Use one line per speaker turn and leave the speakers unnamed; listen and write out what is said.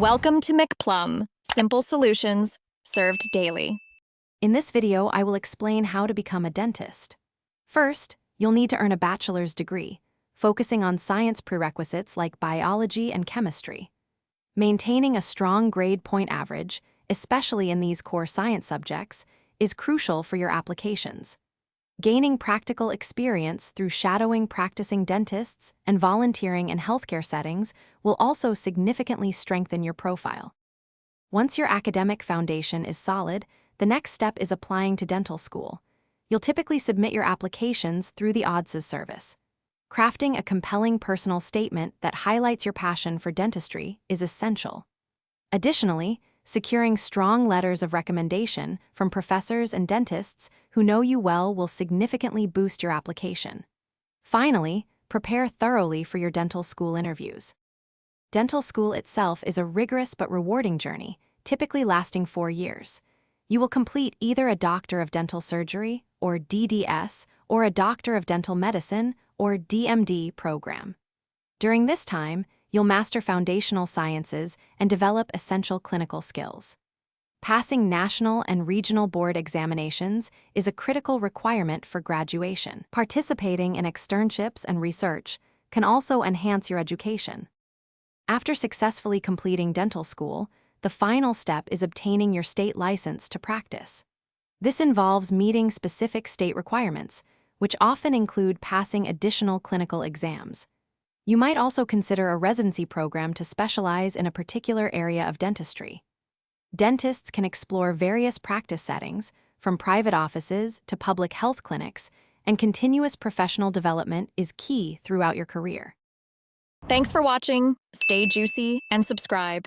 Welcome to McPlum, simple solutions served daily.
In this video, I will explain how to become a dentist. First, you'll need to earn a bachelor's degree, focusing on science prerequisites like biology and chemistry. Maintaining a strong grade point average, especially in these core science subjects, is crucial for your applications. Gaining practical experience through shadowing practicing dentists and volunteering in healthcare settings will also significantly strengthen your profile. Once your academic foundation is solid, the next step is applying to dental school. You'll typically submit your applications through the ODSS service. Crafting a compelling personal statement that highlights your passion for dentistry is essential. Additionally, securing strong letters of recommendation from professors and dentists who know you well will significantly boost your application. Finally, prepare thoroughly for your dental school interviews. Dental school itself is a rigorous but rewarding journey, typically lasting 4 years. You will complete either a Doctor of Dental Surgery, or DDS, or a Doctor of Dental Medicine, or DMD program. During this time, you'll master foundational sciences and develop essential clinical skills. Passing national and regional board examinations is a critical requirement for graduation. Participating in externships and research can also enhance your education. After successfully completing dental school, the final step is obtaining your state license to practice. This involves meeting specific state requirements, which often include passing additional clinical exams. You might also consider a residency program to specialize in a particular area of dentistry. Dentists can explore various practice settings, from private offices to public health clinics, and continuous professional development is key throughout your career.
Thanks for watching. Stay juicy and subscribe.